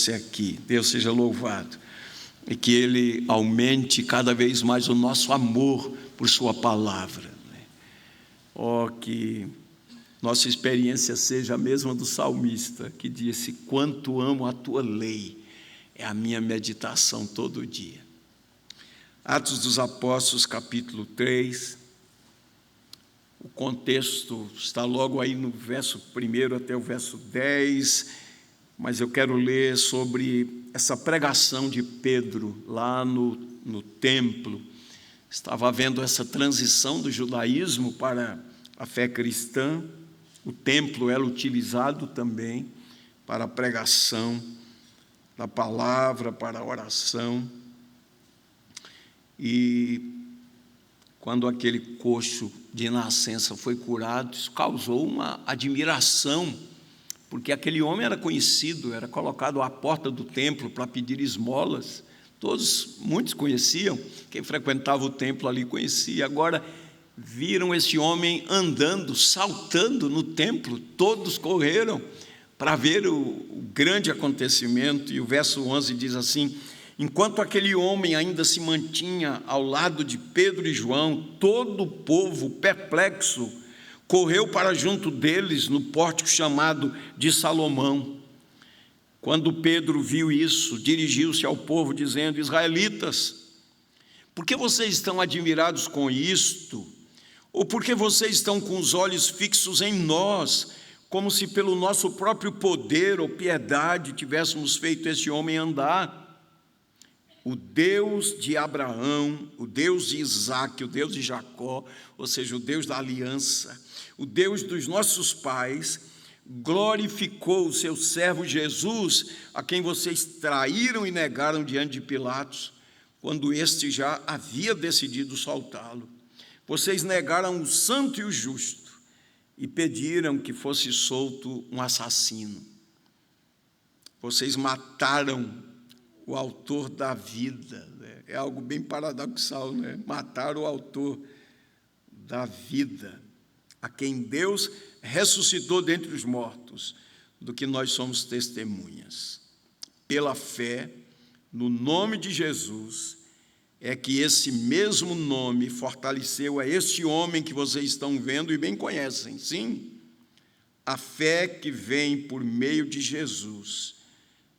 você aqui. Deus seja louvado. E que Ele aumente cada vez mais o nosso amor por sua palavra. Que nossa experiência seja a mesma do salmista, que disse: quanto amo a tua lei, é a minha meditação todo dia. Atos dos Apóstolos, capítulo 3, o contexto está logo aí no verso 1 até o verso 10, mas eu quero ler sobre essa pregação de Pedro lá no templo. Estava havendo essa transição do judaísmo para a fé cristã. O templo era utilizado também para a pregação da palavra, para a oração. E quando aquele coxo de nascença foi curado, isso causou uma admiração, porque aquele homem era conhecido, era colocado à porta do templo para pedir esmolas. Muitos conheciam, quem frequentava o templo ali conhecia. Agora viram esse homem andando, saltando no templo, todos correram para ver o grande acontecimento. E o verso 11 diz assim: enquanto aquele homem ainda se mantinha ao lado de Pedro e João, todo o povo, perplexo, correu para junto deles no pórtico chamado de Salomão. Quando Pedro viu isso, dirigiu-se ao povo dizendo: israelitas, por que vocês estão admirados com isto? Ou por que vocês estão com os olhos fixos em nós, como se pelo nosso próprio poder ou piedade tivéssemos feito esse homem andar? O Deus de Abraão, o Deus de Isaque, o Deus de Jacó, ou seja, o Deus da aliança, o Deus dos nossos pais, glorificou o seu servo Jesus, a quem vocês traíram e negaram diante de Pilatos, quando este já havia decidido soltá-lo. Vocês negaram o santo e o justo e pediram que fosse solto um assassino. Vocês mataram o autor da vida. É algo bem paradoxal, né? Mataram o autor da vida, a quem Deus ressuscitou dentre os mortos, do que nós somos testemunhas. Pela fé, no nome de Jesus, é que esse mesmo nome fortaleceu a este homem que vocês estão vendo e bem conhecem. Sim, a fé que vem por meio de Jesus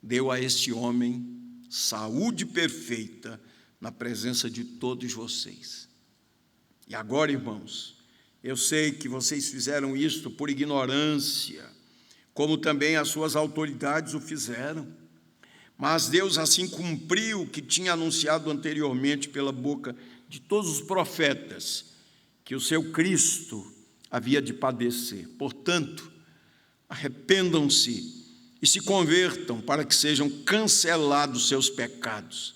deu a este homem saúde perfeita na presença de todos vocês. E agora, irmãos, eu sei que vocês fizeram isto por ignorância, como também as suas autoridades o fizeram. Mas Deus assim cumpriu o que tinha anunciado anteriormente pela boca de todos os profetas, que o seu Cristo havia de padecer. Portanto, arrependam-se e se convertam para que sejam cancelados seus pecados,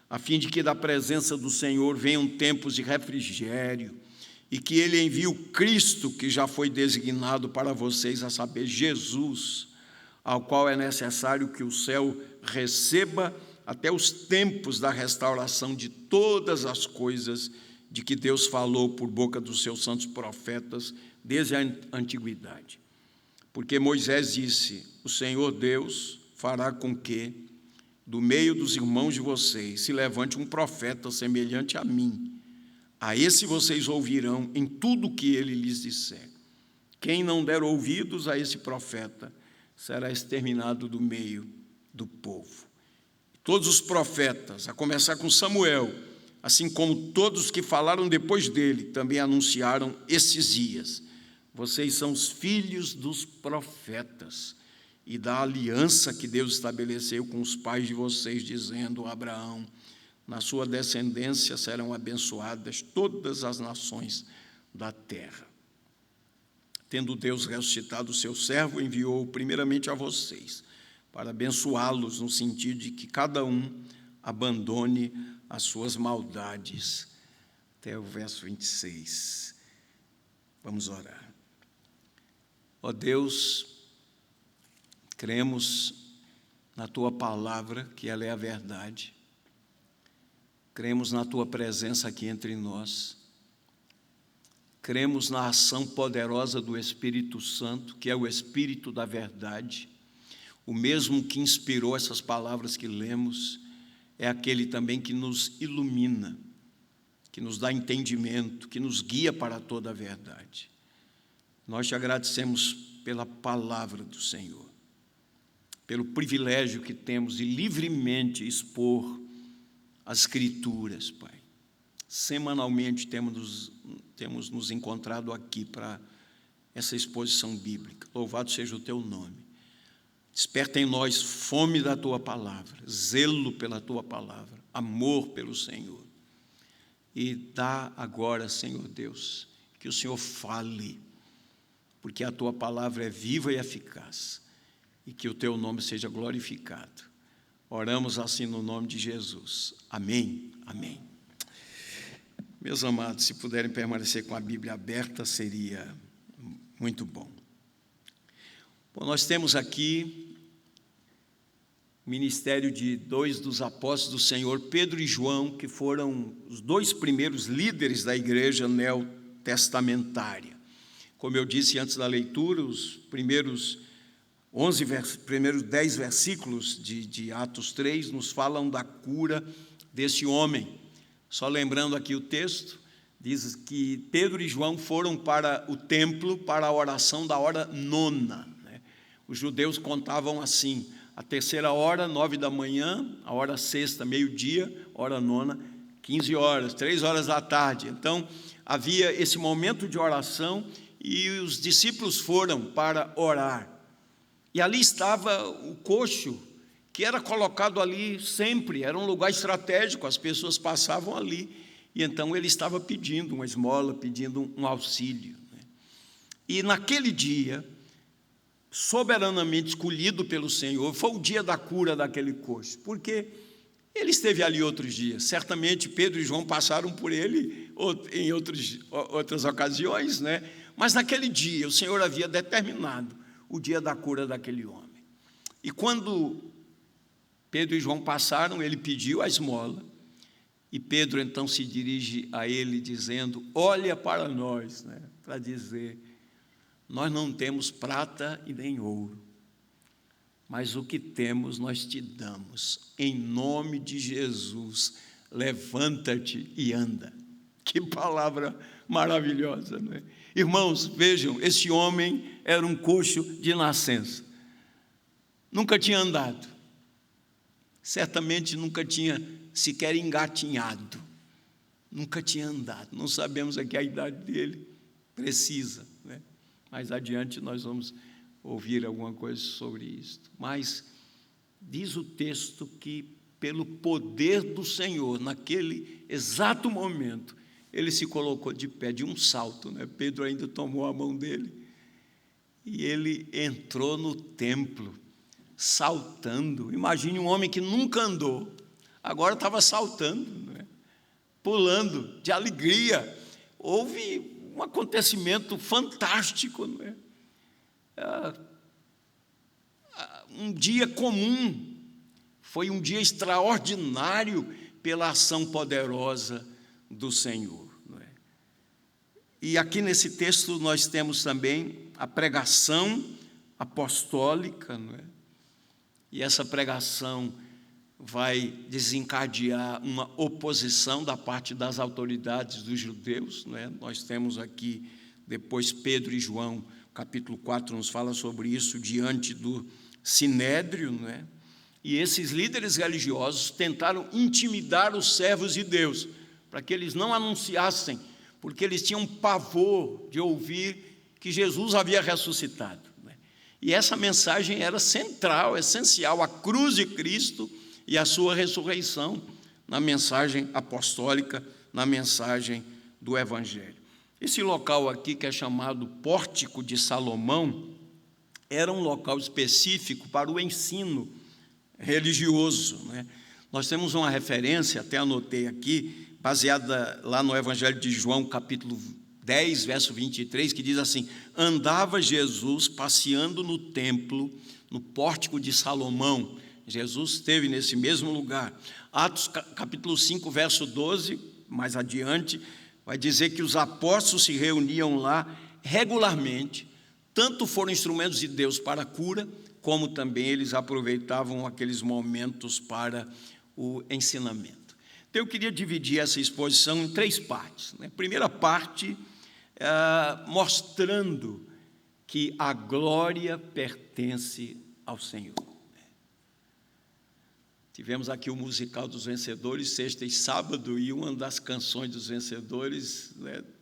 a fim de que da presença do Senhor venham tempos de refrigério e que Ele envie o Cristo que já foi designado para vocês, a saber, Jesus, ao qual é necessário que o céu receba até os tempos da restauração de todas as coisas de que Deus falou por boca dos seus santos profetas desde a antiguidade. Porque Moisés disse: o Senhor Deus fará com que, do meio dos irmãos de vocês, se levante um profeta semelhante a mim. A esse vocês ouvirão em tudo o que ele lhes disser. Quem não der ouvidos a esse profeta será exterminado do meio do povo. Todos os profetas, a começar com Samuel, assim como todos que falaram depois dele, também anunciaram esses dias. Vocês são os filhos dos profetas e da aliança que Deus estabeleceu com os pais de vocês, dizendo a Abraão: na sua descendência serão abençoadas todas as nações da terra. Tendo Deus ressuscitado o seu servo, enviou-o primeiramente a vocês, para abençoá-los no sentido de que cada um abandone as suas maldades. Até o verso 26. Vamos orar. Ó Deus, cremos na Tua palavra, que ela é a verdade. Cremos na Tua presença aqui entre nós. Cremos na ação poderosa do Espírito Santo, que é o Espírito da verdade, o mesmo que inspirou essas palavras que lemos, é aquele também que nos ilumina, que nos dá entendimento, que nos guia para toda a verdade. Nós te agradecemos pela palavra do Senhor, pelo privilégio que temos de livremente expor as Escrituras, Pai. Semanalmente temos nos encontrado aqui para essa exposição bíblica. Louvado seja o teu nome. Desperta em nós fome da tua palavra, zelo pela tua palavra, amor pelo Senhor. E dá agora, Senhor Deus, que o Senhor fale, porque a tua palavra é viva e eficaz, e que o teu nome seja glorificado. Oramos assim no nome de Jesus. Amém. Amém. Meus amados, se puderem permanecer com a Bíblia aberta, seria muito bom. Bom, nós temos aqui o ministério de dois dos apóstolos do Senhor, Pedro e João, que foram os dois primeiros líderes da igreja neotestamentária. Como eu disse antes da leitura, os primeiros 10 versículos de Atos 3 nos falam da cura desse homem. Só lembrando aqui o texto, diz que Pedro e João foram para o templo para a oração da hora nona. Os judeus contavam assim: a terceira hora, 9 da manhã, a hora sexta, meio-dia, hora nona, 15 horas, 3 horas da tarde. Então, havia esse momento de oração e os discípulos foram para orar. E ali estava o coxo, que era colocado ali sempre, era um lugar estratégico, as pessoas passavam ali. E então ele estava pedindo uma esmola, pedindo um auxílio. E naquele dia, soberanamente escolhido pelo Senhor, foi o dia da cura daquele coxo, porque ele esteve ali outros dias. Certamente Pedro e João passaram por ele em outras ocasiões, mas naquele dia o Senhor havia determinado o dia da cura daquele homem. E quando Pedro e João passaram, ele pediu a esmola, e Pedro então se dirige a ele dizendo: olha para nós, para dizer: nós não temos prata e nem ouro, mas o que temos nós te damos, em nome de Jesus, levanta-te e anda. Que palavra maravilhosa, não é? Irmãos, vejam, esse homem era um coxo de nascença, nunca tinha andado, certamente nunca tinha sequer engatinhado, nunca tinha andado, não sabemos aqui a idade dele precisa, mais adiante nós vamos ouvir alguma coisa sobre isso. Mas diz o texto que pelo poder do Senhor, naquele exato momento, ele se colocou de pé de um salto, Pedro ainda tomou a mão dele, e ele entrou no templo, saltando. Imagine um homem que nunca andou, agora estava saltando, pulando de alegria. Houve um acontecimento fantástico, um dia comum, foi um dia extraordinário pela ação poderosa do Senhor. E aqui nesse texto nós temos também a pregação apostólica, e essa pregação vai desencadear uma oposição da parte das autoridades dos judeus. Nós temos aqui, depois Pedro e João, capítulo 4, nos fala sobre isso, diante do Sinédrio, E esses líderes religiosos tentaram intimidar os servos de Deus, para que eles não anunciassem, porque eles tinham pavor de ouvir que Jesus havia ressuscitado. E essa mensagem era central, essencial, a cruz de Cristo e a sua ressurreição, na mensagem apostólica, na mensagem do Evangelho. Esse local aqui, que é chamado Pórtico de Salomão, era um local específico para o ensino religioso. Nós temos uma referência, até anotei aqui, baseada lá no Evangelho de João, capítulo 10, verso 23, que diz assim: andava Jesus passeando no templo, no Pórtico de Salomão. Jesus esteve nesse mesmo lugar. Atos capítulo 5, verso 12, mais adiante, vai dizer que os apóstolos se reuniam lá regularmente, tanto foram instrumentos de Deus para a cura, como também eles aproveitavam aqueles momentos para o ensinamento. Então, eu queria dividir essa exposição em 3 partes. A primeira parte, mostrando que a glória pertence ao Senhor. Tivemos aqui o musical dos vencedores, sexta e sábado, e uma das canções dos vencedores,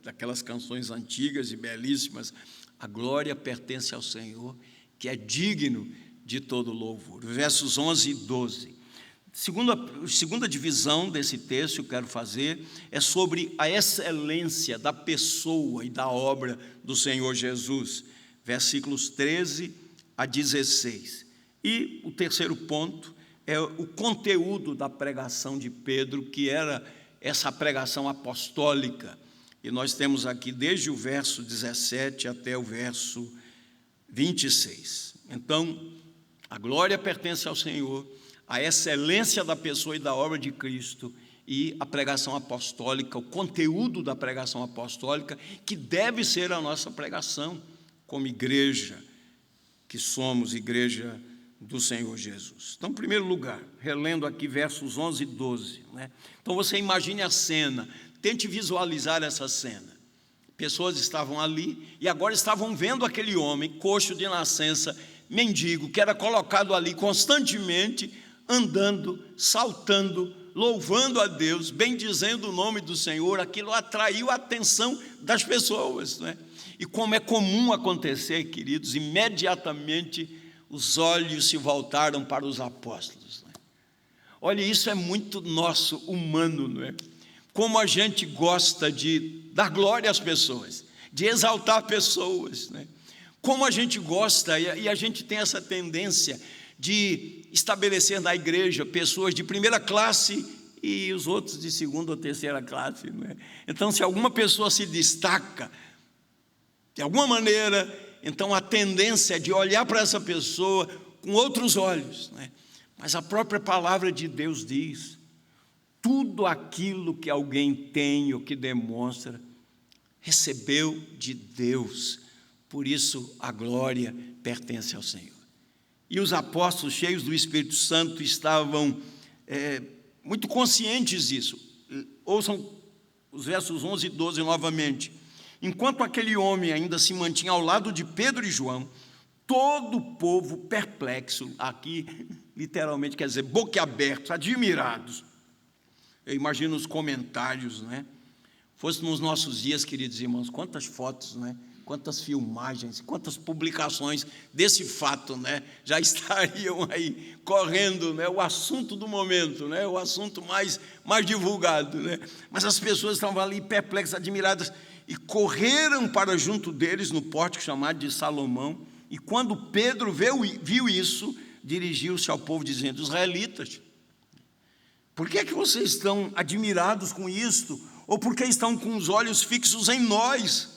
daquelas canções antigas e belíssimas, a glória pertence ao Senhor, que é digno de todo louvor. Versos 11 e 12. Segunda divisão desse texto que eu quero fazer é sobre a excelência da pessoa e da obra do Senhor Jesus, versículos 13 a 16. E o terceiro ponto é o conteúdo da pregação de Pedro, que era essa pregação apostólica. E nós temos aqui desde o verso 17 até o verso 26. Então, a glória pertence ao Senhor, a excelência da pessoa e da obra de Cristo e a pregação apostólica, o conteúdo da pregação apostólica, que deve ser a nossa pregação como igreja, que somos igreja do Senhor Jesus. Então, em primeiro lugar, relendo aqui versos 11 e 12, Então, você imagine a cena, tente visualizar essa cena. Pessoas estavam ali e agora estavam vendo aquele homem, coxo de nascença, mendigo, que era colocado ali constantemente, andando, saltando, louvando a Deus, bendizendo o nome do Senhor. Aquilo atraiu a atenção das pessoas, E como é comum acontecer, queridos, imediatamente os olhos se voltaram para os apóstolos. Olha, isso é muito nosso, humano, Como a gente gosta de dar glória às pessoas, de exaltar pessoas, Como a gente gosta, e a gente tem essa tendência de estabelecer na igreja pessoas de primeira classe e os outros de segunda ou terceira classe, Então, se alguma pessoa se destaca de alguma maneira, então a tendência é de olhar para essa pessoa com outros olhos, Mas a própria palavra de Deus diz: tudo aquilo que alguém tem ou que demonstra, recebeu de Deus, por isso a glória pertence ao Senhor. E os apóstolos, cheios do Espírito Santo, estavam muito conscientes disso. Ouçam os versos 11 e 12 novamente. Enquanto aquele homem ainda se mantinha ao lado de Pedro e João, todo o povo perplexo, aqui literalmente quer dizer boquiabertos, admirados. Eu imagino os comentários, Fosse nos nossos dias, queridos irmãos, quantas fotos, Quantas filmagens, quantas publicações desse fato, Já estariam aí correndo, O assunto do momento, O assunto mais divulgado, Mas as pessoas estavam ali perplexas, admiradas, e correram para junto deles no pórtico chamado de Salomão. E quando Pedro viu isso, dirigiu-se ao povo dizendo: israelitas, por que é que vocês estão admirados com isto? Ou por que estão com os olhos fixos em nós,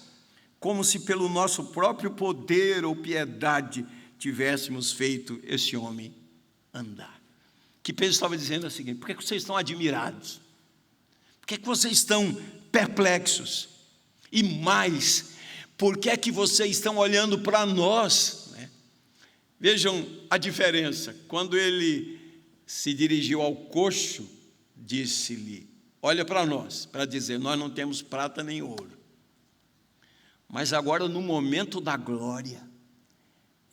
como se pelo nosso próprio poder ou piedade tivéssemos feito esse homem andar? Que Pedro estava dizendo o seguinte: por que vocês estão admirados? Por que vocês estão perplexos? E mais, por que é que vocês estão olhando para nós? Vejam a diferença. Quando ele se dirigiu ao coxo, disse-lhe: olha para nós, para dizer, nós não temos prata nem ouro. Mas agora, no momento da glória,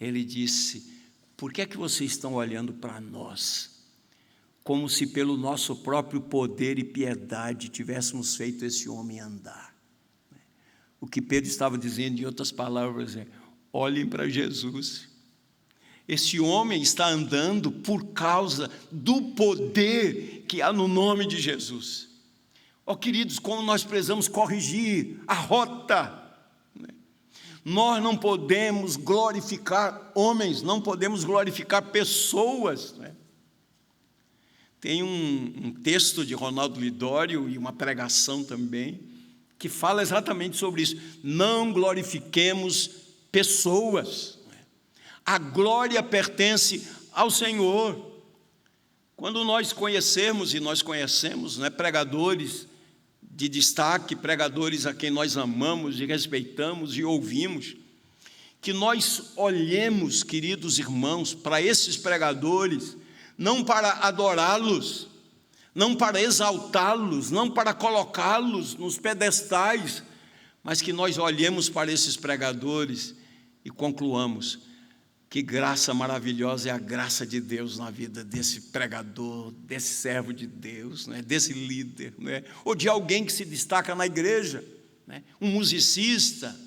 ele disse: por que é que vocês estão olhando para nós? Como se pelo nosso próprio poder e piedade tivéssemos feito esse homem andar. O que Pedro estava dizendo, em outras palavras, é: olhem para Jesus. Esse homem está andando por causa do poder que há no nome de Jesus. Queridos, como nós precisamos corrigir a rota. Nós não podemos glorificar homens, não podemos glorificar pessoas. Tem um texto de Ronaldo Lidório e uma pregação também, que fala exatamente sobre isso. Não glorifiquemos pessoas. A glória pertence ao Senhor. Quando nós conhecermos, e nós conhecemos, pregadores de destaque, pregadores a quem nós amamos e respeitamos e ouvimos, que nós olhemos, queridos irmãos, para esses pregadores, não para adorá-los, não para exaltá-los, não para colocá-los nos pedestais, mas que nós olhemos para esses pregadores e concluamos: que graça maravilhosa é a graça de Deus na vida desse pregador, desse servo de Deus, né? Desse líder, né? Ou de alguém que se destaca na igreja, né? Um musicista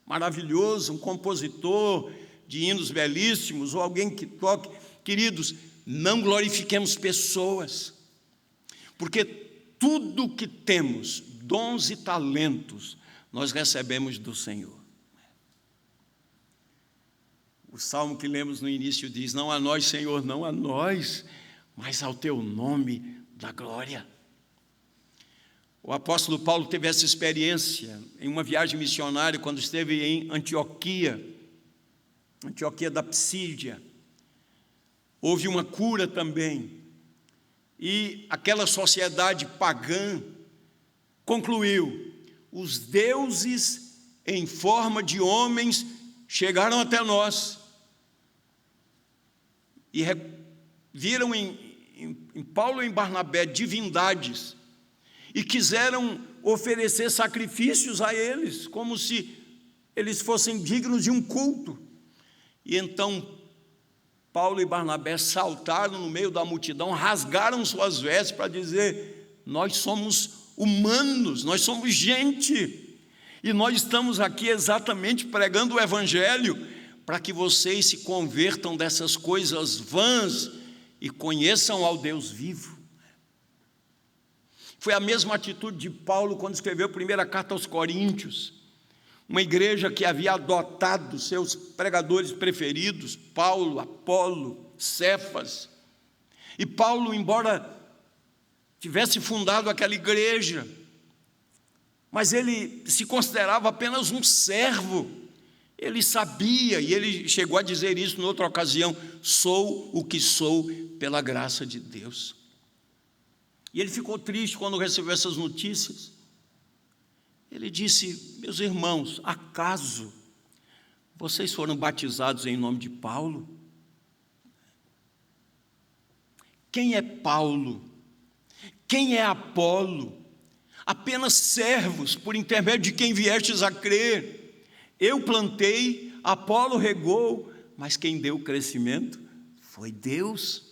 maravilhoso, um compositor de hinos belíssimos, ou alguém que toque. Queridos, não glorifiquemos pessoas, porque tudo que temos, dons e talentos, nós recebemos do Senhor. O salmo que lemos no início diz: não a nós, Senhor, não a nós, mas ao teu nome da glória. O apóstolo Paulo teve essa experiência em uma viagem missionária, quando esteve em Antioquia da Psídia. Houve uma cura também, e aquela sociedade pagã concluiu: os deuses em forma de homens chegaram até nós, e viram em Paulo e em Barnabé divindades, e quiseram oferecer sacrifícios a eles, como se eles fossem dignos de um culto. E então Paulo e Barnabé saltaram no meio da multidão, rasgaram suas vestes para dizer: nós somos humanos, nós somos gente, e nós estamos aqui exatamente pregando o Evangelho, para que vocês se convertam dessas coisas vãs e conheçam ao Deus vivo. Foi a mesma atitude de Paulo quando escreveu a primeira carta aos Coríntios, uma igreja que havia adotado seus pregadores preferidos, Paulo, Apolo, Cefas. E Paulo, embora tivesse fundado aquela igreja, mas ele se considerava apenas um servo. Ele sabia, e ele chegou a dizer isso em outra ocasião: sou o que sou pela graça de Deus. E ele ficou triste quando recebeu essas notícias. Ele disse: meus irmãos, acaso vocês foram batizados em nome de Paulo? Quem é Paulo? Quem é Apolo? Apenas servos por intermédio de quem viestes a crer. Eu plantei, Apolo regou, mas quem deu o crescimento foi Deus.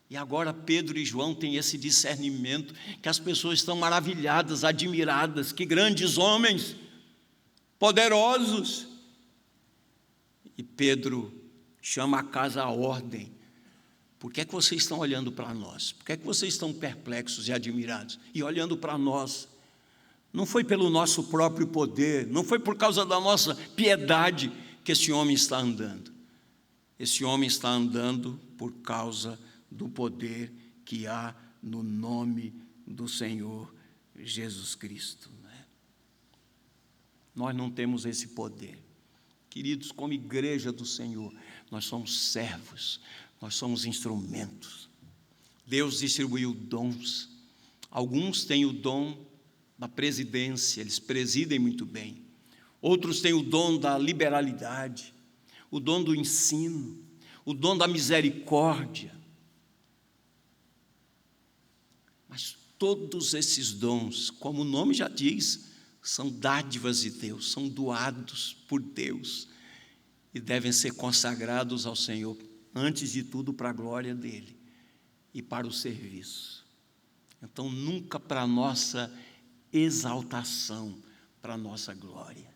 E agora Pedro e João têm esse discernimento, que as pessoas estão maravilhadas, admiradas, que grandes homens, poderosos. E Pedro chama a casa à ordem: por que é que vocês estão olhando para nós? Por que é que vocês estão perplexos e admirados? E olhando para nós, não foi pelo nosso próprio poder, não foi por causa da nossa piedade que esse homem está andando. Esse homem está andando por causa do poder que há no nome do Senhor Jesus Cristo. Nós não temos esse poder. Queridos, como igreja do Senhor, nós somos servos, nós somos instrumentos. Deus distribuiu dons. Alguns têm o dom da presidência, eles presidem muito bem. Outros têm o dom da liberalidade, o dom do ensino, o dom da misericórdia. Mas todos esses dons, como o nome já diz, são dádivas de Deus, são doados por Deus e devem ser consagrados ao Senhor, antes de tudo para a glória dEle e para o serviço. Então, nunca para a nossa exaltação, para a nossa glória.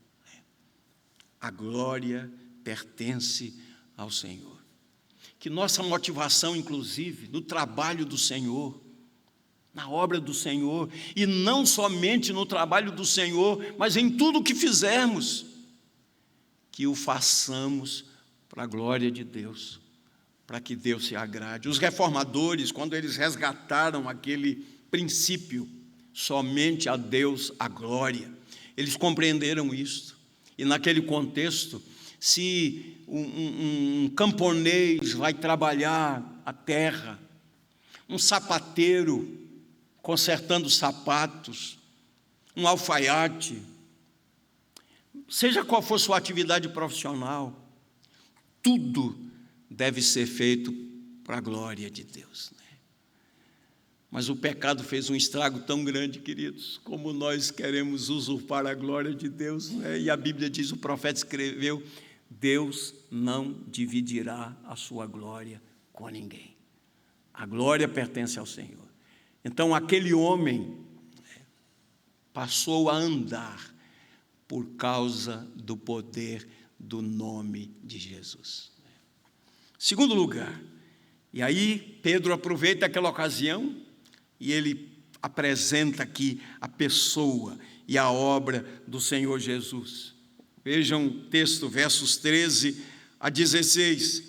A glória pertence ao Senhor. Que nossa motivação, inclusive, no trabalho do Senhor, na obra do Senhor, e não somente no trabalho do Senhor, mas em tudo o que fizermos, que o façamos para a glória de Deus, para que Deus se agrade. Os reformadores, quando eles resgataram aquele princípio, somente a Deus a glória, eles compreenderam isto. E naquele contexto, se um camponês vai trabalhar a terra, um sapateiro consertando sapatos, um alfaiate, seja qual for sua atividade profissional, tudo deve ser feito para a glória de Deus, né? Mas o pecado fez um estrago tão grande, queridos, como nós queremos usurpar a glória de Deus, né? E a Bíblia diz, o profeta escreveu, Deus não dividirá a sua glória com ninguém. A glória pertence ao Senhor. Então aquele homem passou a andar por causa do poder do nome de Jesus. Segundo lugar, e aí Pedro aproveita aquela ocasião e ele apresenta aqui a pessoa e a obra do Senhor Jesus. Vejam o texto, versos 13 a 16.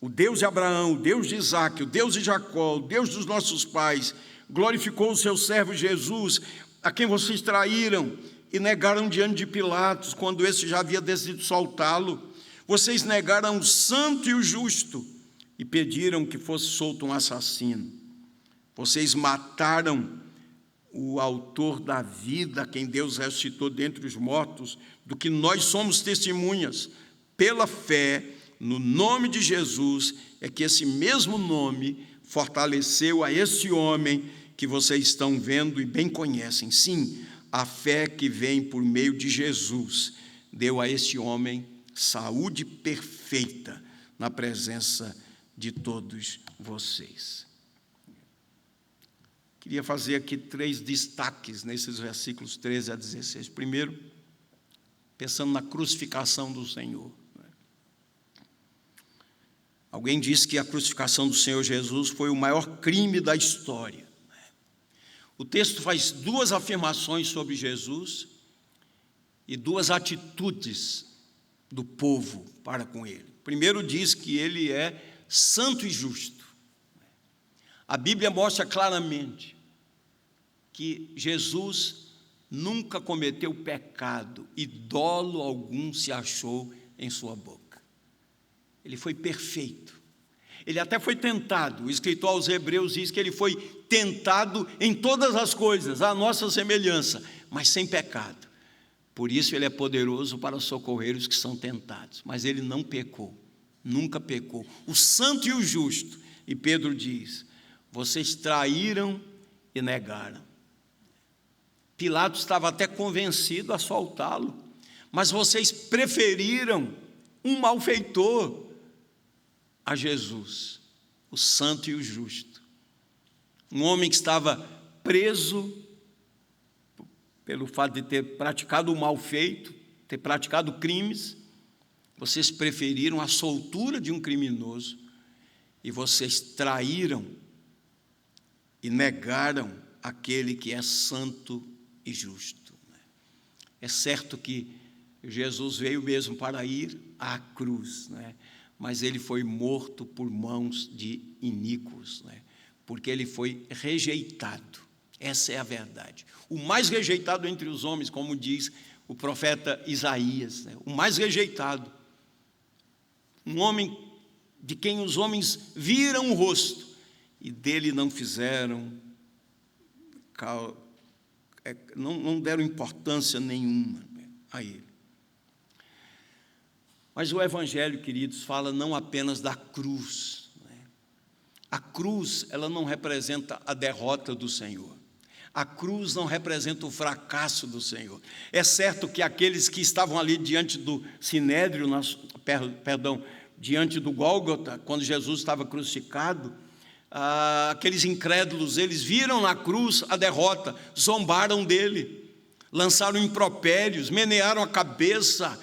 O Deus de Abraão, o Deus de Isaque, o Deus de Jacó, o Deus dos nossos pais, glorificou o seu servo Jesus, a quem vocês traíram e negaram diante de Pilatos, quando esse já havia decidido soltá-lo. Vocês negaram o santo e o justo e pediram que fosse solto um assassino. Vocês mataram o autor da vida, a quem Deus ressuscitou dentre os mortos, do que nós somos testemunhas. Pela fé no nome de Jesus, é que esse mesmo nome fortaleceu a esse homem que vocês estão vendo e bem conhecem. Sim, a fé que vem por meio de Jesus deu a esse homem saúde perfeita na presença de todos vocês. Queria fazer aqui 3 destaques nesses versículos 13 a 16. Primeiro, pensando na crucificação do Senhor. Alguém disse que a crucificação do Senhor Jesus foi o maior crime da história. O texto faz 2 afirmações sobre Jesus e 2 atitudes do povo para com ele. Primeiro diz que ele é santo e justo. A Bíblia mostra claramente que Jesus nunca cometeu pecado e dolo algum se achou em sua boca. Ele foi perfeito. Ele até foi tentado. O escritor aos Hebreus diz que ele foi tentado em todas as coisas, à nossa semelhança, mas sem pecado. Por isso ele é poderoso para socorrer os que são tentados. Mas ele não pecou, nunca pecou. O santo e o justo. E Pedro diz, vocês traíram e negaram. Pilatos estava até convencido a soltá-lo, mas vocês preferiram um malfeitor a Jesus, o santo e o justo. Um homem que estava preso pelo fato de ter praticado o mal feito, ter praticado crimes. Vocês preferiram a soltura de um criminoso e vocês traíram e negaram aquele que é santo e justo. É certo que Jesus veio mesmo para ir à cruz, né? Mas ele foi morto por mãos de iníquos, né? Porque ele foi rejeitado. Essa é a verdade. O mais rejeitado entre os homens, como diz o profeta Isaías, né? O mais rejeitado. Um homem de quem os homens viram o rosto e dele não fizeram, não deram importância nenhuma a ele. Mas o Evangelho, queridos, fala não apenas da cruz. A cruz, ela não representa a derrota do Senhor. A cruz não representa o fracasso do Senhor. É certo que aqueles que estavam ali diante do Sinédrio, diante do Gólgota, quando Jesus estava crucificado, aqueles incrédulos, eles viram na cruz a derrota, zombaram dele, lançaram impropérios, menearam a cabeça.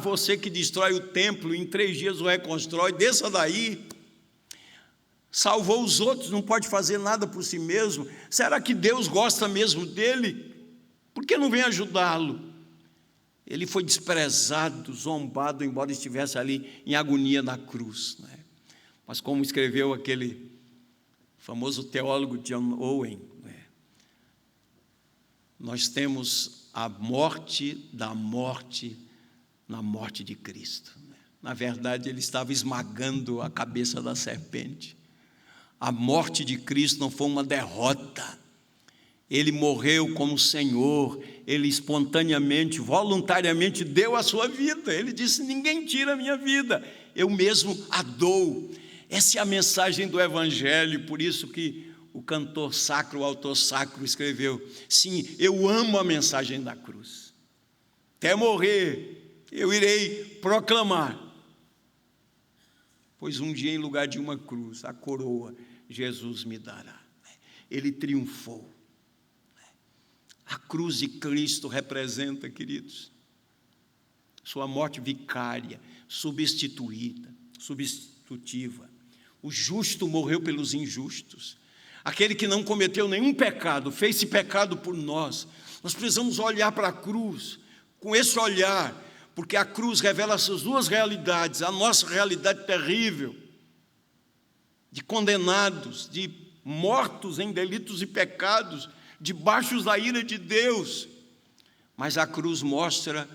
Você que destrói o templo, em 3 dias o reconstrói, desça daí. Salvou os outros, não pode fazer nada por si mesmo. Será que Deus gosta mesmo dele? Por que não vem ajudá-lo? Ele foi desprezado, zombado, embora estivesse ali em agonia na cruz, né? Mas como escreveu aquele famoso teólogo John Owen, né? Nós temos a morte da morte na morte de Cristo. Na verdade, ele estava esmagando a cabeça da serpente. A morte de Cristo não foi uma derrota, Ele morreu como Senhor, ele espontaneamente, voluntariamente deu a sua vida. Ele disse: ninguém tira a minha vida, eu mesmo a dou. Essa é a mensagem do Evangelho, por isso que o cantor sacro, o autor sacro escreveu: sim, eu amo a mensagem da cruz. Até morrer, eu irei proclamar. Pois um dia, em lugar de uma cruz, a coroa Jesus me dará. Ele triunfou. A cruz de Cristo representa, queridos, sua morte vicária, substitutiva. O justo morreu pelos injustos. Aquele que não cometeu nenhum pecado, fez-se pecado por nós. Nós precisamos olhar para a cruz, com esse olhar, porque a cruz revela essas duas realidades: a nossa realidade terrível, de condenados, de mortos em delitos e pecados, debaixo da ira de Deus, mas a cruz mostra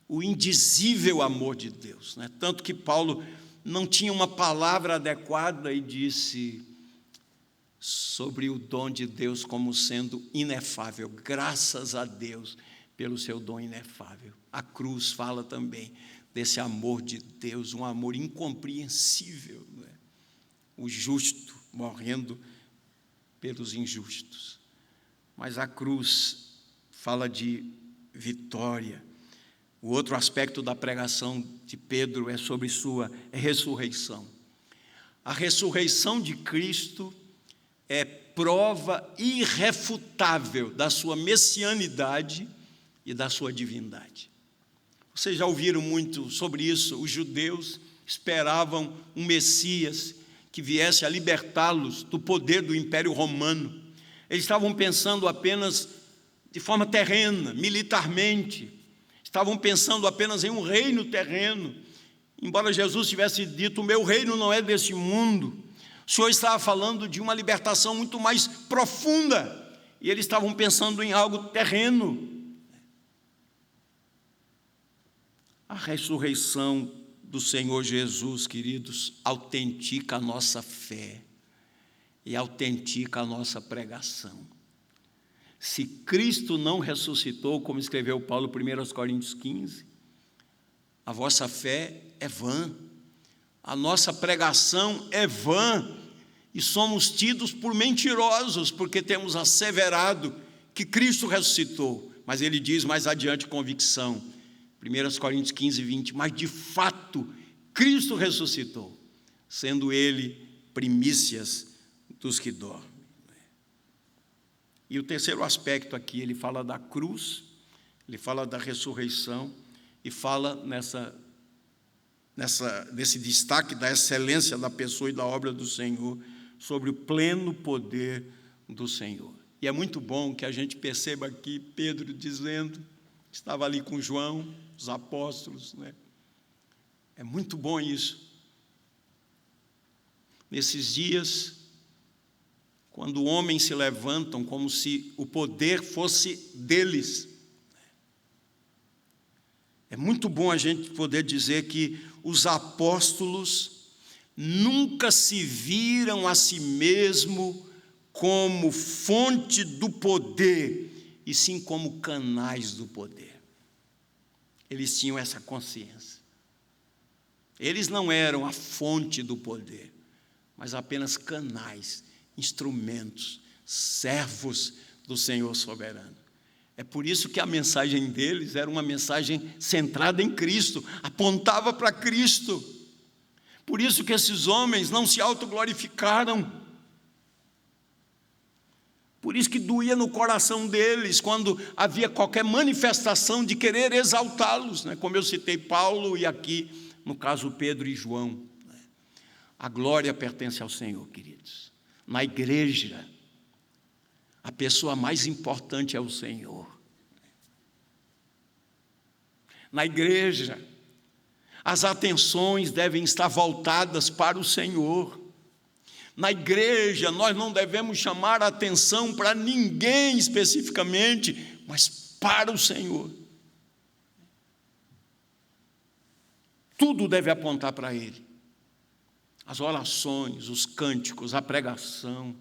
o indizível amor de Deus, né? Tanto que Paulo não tinha uma palavra adequada e disse sobre o dom de Deus como sendo inefável. Graças a Deus pelo seu dom inefável. A cruz fala também desse amor de Deus, um amor incompreensível, né? O justo morrendo pelos injustos. Mas a cruz fala de vitória. O outro aspecto da pregação de Pedro é sobre sua ressurreição. A ressurreição de Cristo é prova irrefutável da sua messianidade e da sua divindade. Vocês já ouviram muito sobre isso. Os judeus esperavam um Messias que viesse a libertá-los do poder do Império Romano. Eles estavam pensando apenas de forma terrena, militarmente. Estavam pensando apenas em um reino terreno. Embora Jesus tivesse dito: o meu reino não é desse mundo, o Senhor estava falando de uma libertação muito mais profunda. E eles estavam pensando em algo terreno. A ressurreição do Senhor Jesus, queridos, autentica a nossa fé e autentica a nossa pregação. Se Cristo não ressuscitou, como escreveu Paulo, 1 Coríntios 15, a vossa fé é vã, a nossa pregação é vã, e somos tidos por mentirosos, porque temos asseverado que Cristo ressuscitou. Mas ele diz mais adiante, convicção, 1 Coríntios 15, 20, mas de fato Cristo ressuscitou, sendo ele primícias dos que dormem. E o terceiro aspecto aqui, ele fala da cruz, ele fala da ressurreição e fala nesse destaque da excelência da pessoa e da obra do Senhor, sobre o pleno poder do Senhor. E é muito bom que a gente perceba aqui Pedro dizendo, estava ali com João, os apóstolos, né? É muito bom isso. Nesses dias, quando homens se levantam como se o poder fosse deles, é muito bom a gente poder dizer que os apóstolos nunca se viram a si mesmo como fonte do poder, e sim como canais do poder. Eles tinham essa consciência. Eles não eram a fonte do poder, mas apenas canais, instrumentos, servos do Senhor soberano. É por isso que a mensagem deles era uma mensagem centrada em Cristo, apontava para Cristo. Por isso que esses homens não se autoglorificaram. Por isso que doía no coração deles quando havia qualquer manifestação de querer exaltá-los, né? Como eu citei Paulo e aqui, no caso, Pedro e João. A glória pertence ao Senhor, queridos. Na igreja, a pessoa mais importante é o Senhor. Na igreja, as atenções devem estar voltadas para o Senhor. Na igreja, nós não devemos chamar a atenção para ninguém especificamente, mas para o Senhor. Tudo deve apontar para Ele. As orações, os cânticos, a pregação,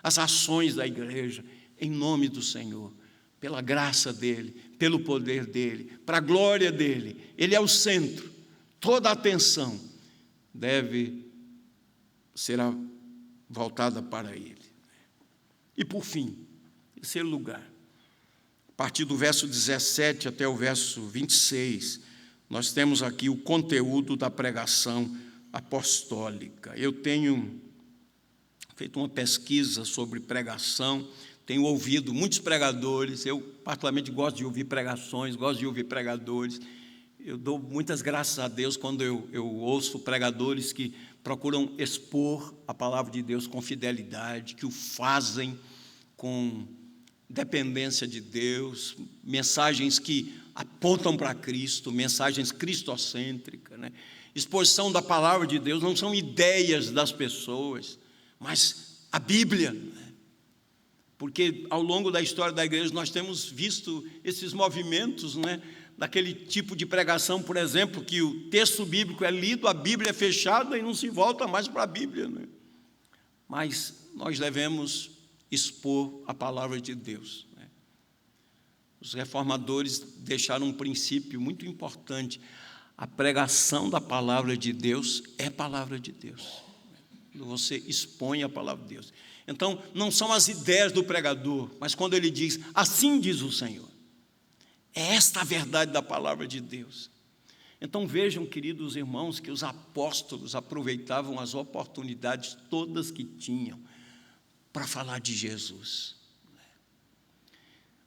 as ações da igreja, em nome do Senhor, pela graça dEle, pelo poder dEle, para a glória dEle. Ele é o centro, toda a atenção será voltada para Ele. E por fim, terceiro lugar, a partir do verso 17 até o verso 26, nós temos aqui o conteúdo da pregação apostólica. Eu tenho feito uma pesquisa sobre pregação, tenho ouvido muitos pregadores, eu particularmente gosto de ouvir pregações, gosto de ouvir pregadores. Eu dou muitas graças a Deus quando eu ouço pregadores que procuram expor a palavra de Deus com fidelidade, que o fazem com dependência de Deus, mensagens que apontam para Cristo, mensagens cristocêntricas, né? Exposição da palavra de Deus, não são ideias das pessoas, mas a Bíblia, né? Porque ao longo da história da igreja nós temos visto esses movimentos, né? Daquele tipo de pregação, por exemplo, que o texto bíblico é lido, a Bíblia é fechada e não se volta mais para a Bíblia, né? Mas nós devemos expor a palavra de Deus, né? Os reformadores deixaram um princípio muito importante: a pregação da palavra de Deus é palavra de Deus. Você expõe a palavra de Deus. Então, não são as ideias do pregador, mas quando ele diz, assim diz o Senhor. É esta a verdade da palavra de Deus. Então vejam, queridos irmãos, que os apóstolos aproveitavam as oportunidades todas que tinham para falar de Jesus.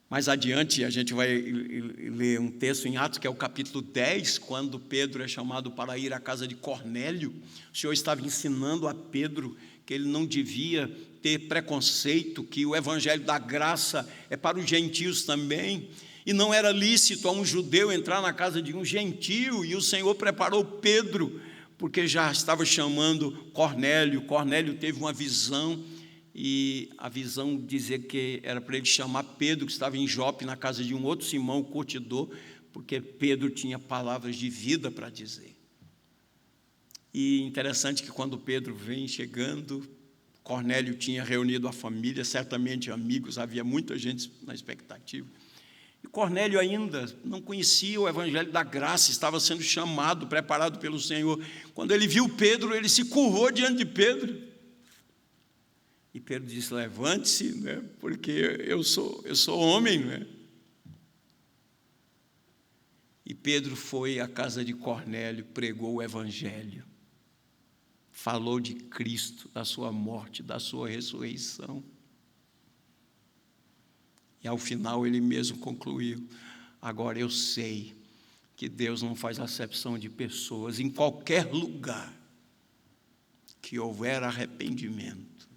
Mais adiante a gente vai ler um texto em Atos, que é o capítulo 10, quando Pedro é chamado para ir à casa de Cornélio. O Senhor estava ensinando a Pedro que ele não devia ter preconceito, que o evangelho da graça é para os gentios também, e não era lícito a um judeu entrar na casa de um gentio, e o Senhor preparou Pedro, porque já estava chamando Cornélio. Cornélio teve uma visão, e a visão dizia que era para ele chamar Pedro, que estava em Jope, na casa de um outro Simão, o curtidor, porque Pedro tinha palavras de vida para dizer. E interessante que quando Pedro vem chegando, Cornélio tinha reunido a família, certamente amigos, havia muita gente na expectativa. E Cornélio ainda não conhecia o evangelho da graça, estava sendo chamado, preparado pelo Senhor. Quando ele viu Pedro, ele se curvou diante de Pedro. E Pedro disse, levante-se, né, porque eu sou homem, né? E Pedro foi à casa de Cornélio, pregou o evangelho, falou de Cristo, da sua morte, da sua ressurreição. E ao final ele mesmo concluiu, agora eu sei que Deus não faz acepção de pessoas, em qualquer lugar que houver arrependimento,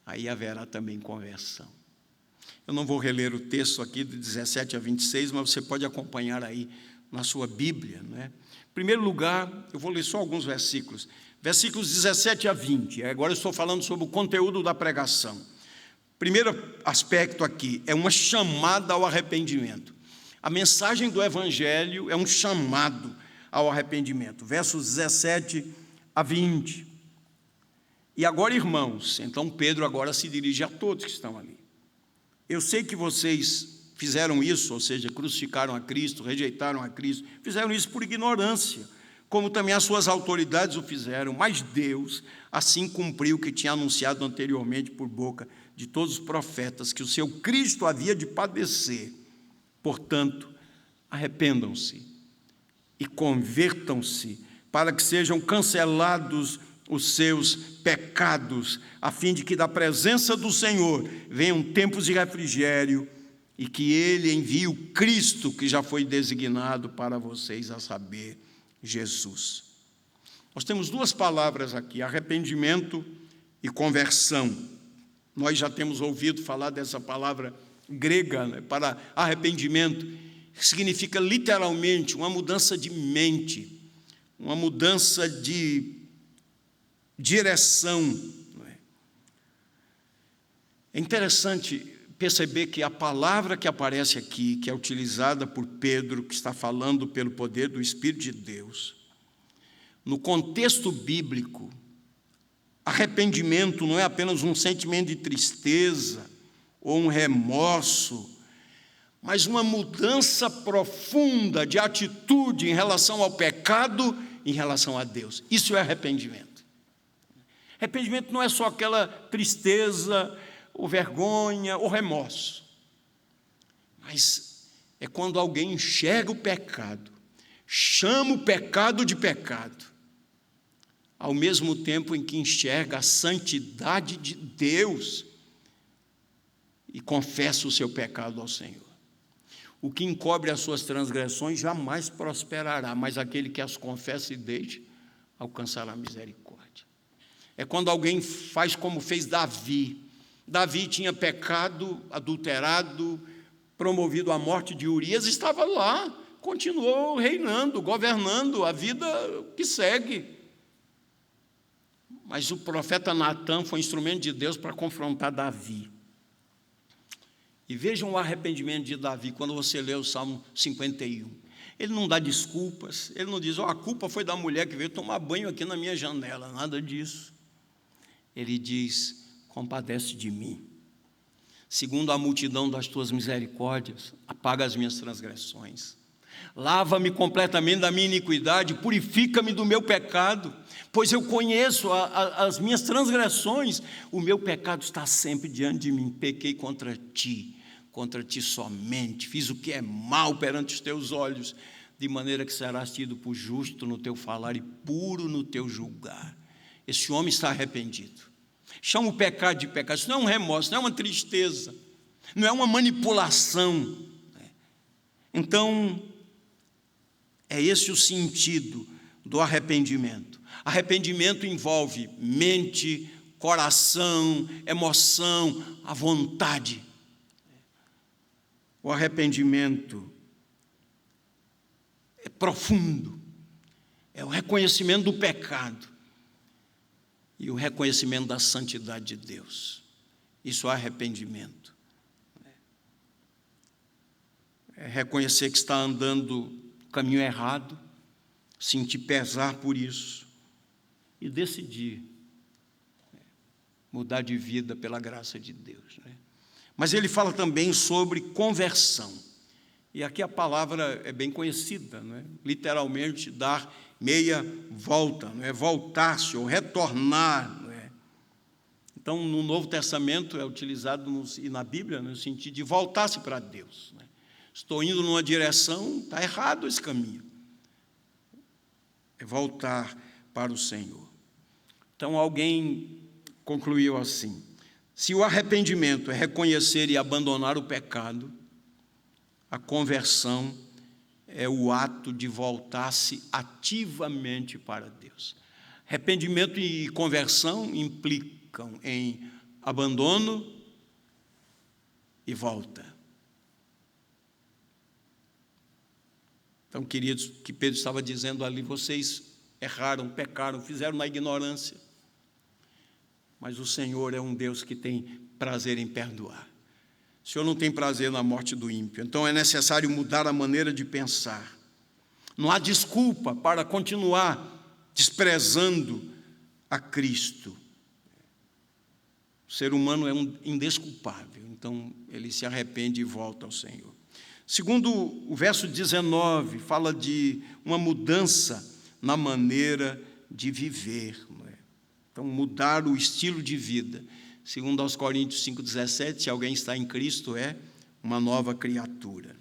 aí haverá também conversão. Eu não vou reler o texto aqui de 17 a 26, mas você pode acompanhar aí na sua Bíblia, né? Em primeiro lugar, eu vou ler só alguns versículos. Versículos 17 a 20. Agora eu estou falando sobre o conteúdo da pregação. Primeiro aspecto aqui é uma chamada ao arrependimento. A mensagem do Evangelho é um chamado ao arrependimento. Versos 17 a 20. E agora, irmãos, então Pedro agora se dirige a todos que estão ali. Eu sei que vocês fizeram isso, ou seja, crucificaram a Cristo, rejeitaram a Cristo, fizeram isso por ignorância, como também as suas autoridades o fizeram, mas Deus assim cumpriu o que tinha anunciado anteriormente por boca de todos os profetas, que o seu Cristo havia de padecer. Portanto, arrependam-se e convertam-se, para que sejam cancelados os seus pecados, a fim de que da presença do Senhor venham tempos de refrigério e que Ele envie o Cristo que já foi designado para vocês, a saber, Jesus. Nós temos duas palavras aqui, arrependimento e conversão. Nós já temos ouvido falar dessa palavra grega, né, para arrependimento, que significa literalmente uma mudança de mente, uma mudança de direção. É interessante perceber que a palavra que aparece aqui, que é utilizada por Pedro, que está falando pelo poder do Espírito de Deus, no contexto bíblico, arrependimento não é apenas um sentimento de tristeza ou um remorso, mas uma mudança profunda de atitude em relação ao pecado, em relação a Deus. Isso é arrependimento. Arrependimento não é só aquela tristeza, ou vergonha, ou remorso, mas é quando alguém enxerga o pecado, chama o pecado de pecado, ao mesmo tempo em que enxerga a santidade de Deus e confessa o seu pecado ao Senhor. O que encobre as suas transgressões jamais prosperará, mas aquele que as confessa e deixa, alcançará misericórdia. É quando alguém faz como fez Davi. Davi tinha pecado, adulterado, promovido à morte de Urias, estava lá, continuou reinando, governando a vida que segue. Mas o profeta Natã foi instrumento de Deus para confrontar Davi. E vejam o arrependimento de Davi quando você lê o Salmo 51. Ele não dá desculpas, ele não diz, a culpa foi da mulher que veio tomar banho aqui na minha janela, nada disso. Ele diz, compadece de mim. Segundo a multidão das tuas misericórdias, apaga as minhas transgressões. Lava-me completamente da minha iniquidade, purifica-me do meu pecado, pois eu conheço as minhas transgressões, o meu pecado está sempre diante de mim. Pequei contra ti somente, fiz o que é mal perante os teus olhos, de maneira que serás tido por justo no teu falar e puro no teu julgar. Esse homem está arrependido. Chama o pecado de pecado. Isso não é um remorso, não é uma tristeza, não é uma manipulação. Então, é esse o sentido do arrependimento. Arrependimento envolve mente, coração, emoção, a vontade. O arrependimento é profundo, é o reconhecimento do pecado e o reconhecimento da santidade de Deus. Isso é arrependimento. É reconhecer que está andando no caminho errado, sentir pesar por isso e decidir mudar de vida pela graça de Deus. Mas ele fala também sobre conversão. E aqui a palavra é bem conhecida, literalmente dar meia volta, voltar-se ou retornar. Então, no Novo Testamento é utilizado, e na Bíblia, no sentido de voltar-se para Deus. Estou indo numa direção, está errado esse caminho. É voltar para o Senhor. Então, alguém concluiu assim: se o arrependimento é reconhecer e abandonar o pecado, a conversão é o ato de voltar-se ativamente para Deus. Arrependimento e conversão implicam em abandono e volta. Então, queridos, o que Pedro estava dizendo ali, vocês erraram, pecaram, fizeram na ignorância. Mas o Senhor é um Deus que tem prazer em perdoar. O Senhor não tem prazer na morte do ímpio. Então é necessário mudar a maneira de pensar. Não há desculpa para continuar desprezando a Cristo. O ser humano é indesculpável. Então ele se arrepende e volta ao Senhor. Segundo o verso 19, fala de uma mudança na maneira de viver. Então, mudar o estilo de vida. Segundo aos Coríntios 5,17, se alguém está em Cristo, é uma nova criatura.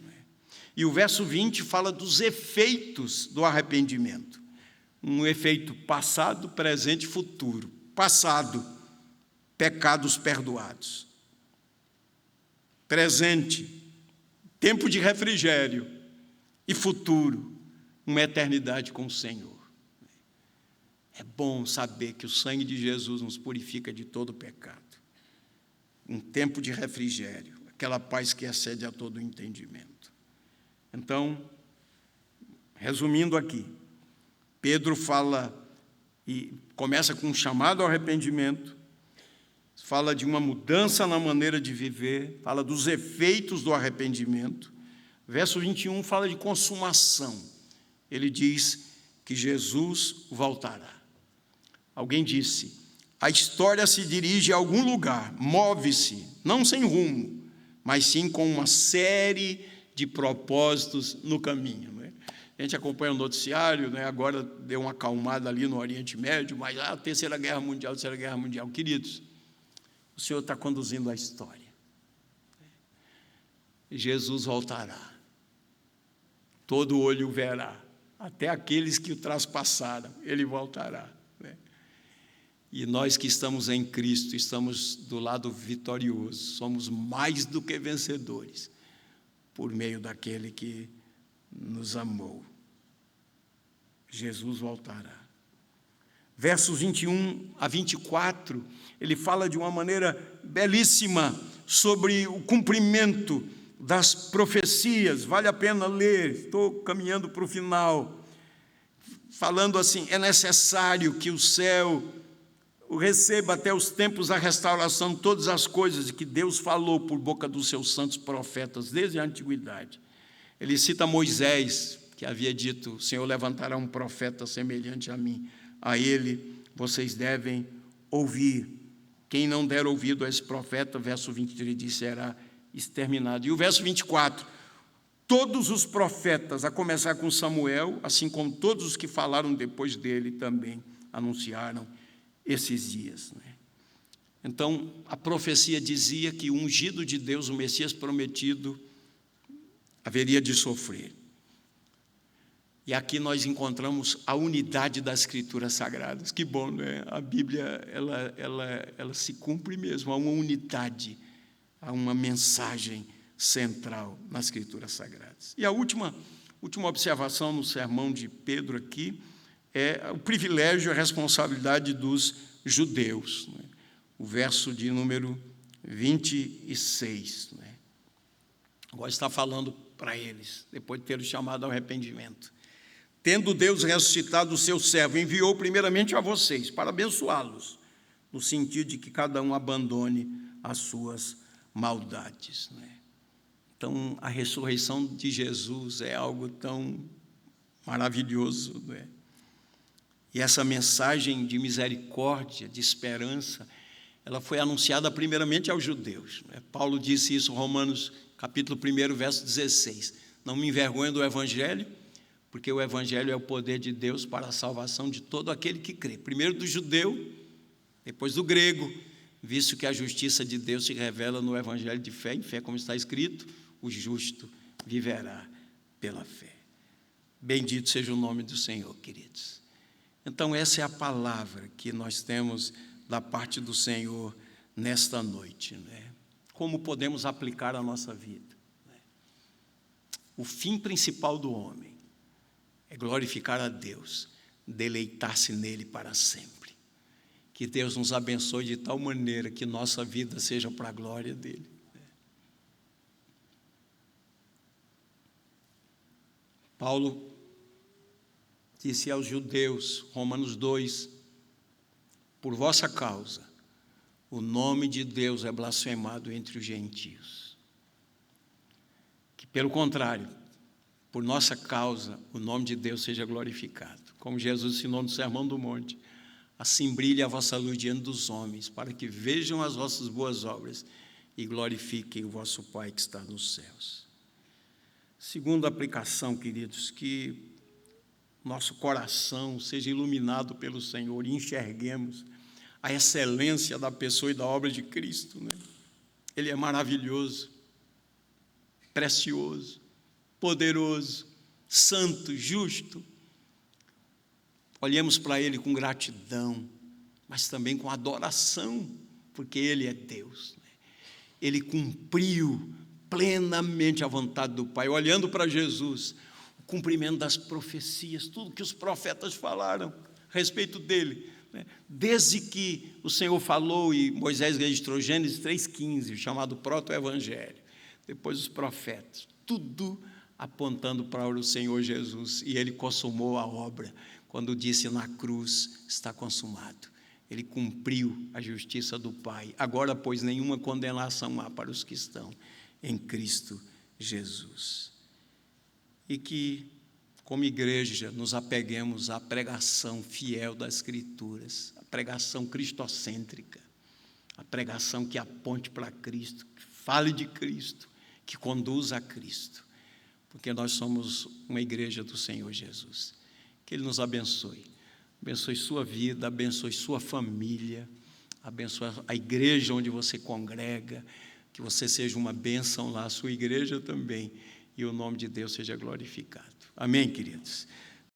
E o verso 20 fala dos efeitos do arrependimento. Um efeito passado, presente e futuro. Passado, pecados perdoados. Presente, tempo de refrigério. E futuro, uma eternidade com o Senhor. É bom saber que o sangue de Jesus nos purifica de todo pecado. Um tempo de refrigério, aquela paz que excede a todo entendimento. Então, resumindo aqui, Pedro fala e começa com um chamado ao arrependimento, fala de uma mudança na maneira de viver, fala dos efeitos do arrependimento. Verso 21 fala de consumação. Ele diz que Jesus voltará. Alguém disse, a história se dirige a algum lugar, move-se, não sem rumo, mas sim com uma série de propósitos no caminho. Né? A gente acompanha o noticiário, né? Agora deu uma acalmada ali no Oriente Médio, mas a Terceira Guerra Mundial. Queridos, o Senhor está conduzindo a história. Jesus voltará. Todo olho o verá, até aqueles que o traspassaram, ele voltará. Né? E nós que estamos em Cristo, estamos do lado vitorioso, somos mais do que vencedores, por meio daquele que nos amou. Jesus voltará. Versos 21 a 24, ele fala de uma maneira belíssima sobre o cumprimento das profecias. Vale a pena ler, estou caminhando para o final, falando assim: é necessário que o céu o receba até os tempos da restauração de todas as coisas que Deus falou por boca dos seus santos profetas desde a antiguidade. Ele cita Moisés, que havia dito: o Senhor levantará um profeta semelhante a mim, a ele vocês devem ouvir. Quem não der ouvido a esse profeta, verso 23 diz, será exterminado. E o verso 24, todos os profetas, a começar com Samuel, assim como todos os que falaram depois dele, também anunciaram esses dias. Né? Então, a profecia dizia que o ungido de Deus, o Messias prometido, haveria de sofrer. E aqui nós encontramos a unidade das Escrituras Sagradas. Que bom, né? A Bíblia, ela se cumpre mesmo, há uma unidade, há uma mensagem central nas Escrituras Sagradas. E a última observação no sermão de Pedro aqui é o privilégio e a responsabilidade dos judeus. Né? O verso de número 26. Né? Agora está falando para eles, depois de ter o chamado ao arrependimento. Tendo Deus ressuscitado o seu servo, enviou primeiramente a vocês, para abençoá-los, no sentido de que cada um abandone as suas maldades. Né? Então, a ressurreição de Jesus é algo tão maravilhoso. Né? E essa mensagem de misericórdia, de esperança, ela foi anunciada primeiramente aos judeus. Né? Paulo disse isso em Romanos, capítulo 1, verso 16. Não me envergonho do Evangelho, porque o Evangelho é o poder de Deus para a salvação de todo aquele que crê. Primeiro do judeu, depois do grego, visto que a justiça de Deus se revela no Evangelho de fé em fé, como está escrito, o justo viverá pela fé. Bendito seja o nome do Senhor, queridos. Então, essa é a palavra que nós temos da parte do Senhor nesta noite. Né? Como podemos aplicar a nossa vida? O fim principal do homem é glorificar a Deus, deleitar-se nele para sempre. Que Deus nos abençoe de tal maneira que nossa vida seja para a glória dele. Paulo disse aos judeus, Romanos 2, por vossa causa, o nome de Deus é blasfemado entre os gentios. Que, pelo contrário, por nossa causa, o nome de Deus seja glorificado. Como Jesus ensinou no Sermão do Monte, assim brilhe a vossa luz diante dos homens, para que vejam as vossas boas obras e glorifiquem o vosso Pai que está nos céus. Segunda aplicação, queridos, que nosso coração seja iluminado pelo Senhor e enxerguemos a excelência da pessoa e da obra de Cristo. Né? Ele é maravilhoso, precioso, poderoso, santo, justo. Olhemos para Ele com gratidão, mas também com adoração, porque Ele é Deus. Né? Ele cumpriu plenamente a vontade do Pai, olhando para Jesus, o cumprimento das profecias, tudo que os profetas falaram a respeito dele. Né? Desde que o Senhor falou e Moisés registrou Gênesis 3,15, chamado proto-evangelho, depois os profetas, tudo apontando para o Senhor Jesus, e Ele consumou a obra, quando disse na cruz, está consumado. Ele cumpriu a justiça do Pai. Agora, pois, nenhuma condenação há para os que estão em Cristo Jesus. E que, como igreja, nos apeguemos à pregação fiel das Escrituras, pregação cristocêntrica, a pregação que aponte para Cristo, que fale de Cristo, que conduza a Cristo, porque nós somos uma igreja do Senhor Jesus. Que Ele nos abençoe, abençoe sua vida, abençoe sua família, abençoe a igreja onde você congrega, que você seja uma bênção lá, a sua igreja também, e o nome de Deus seja glorificado. Amém, queridos?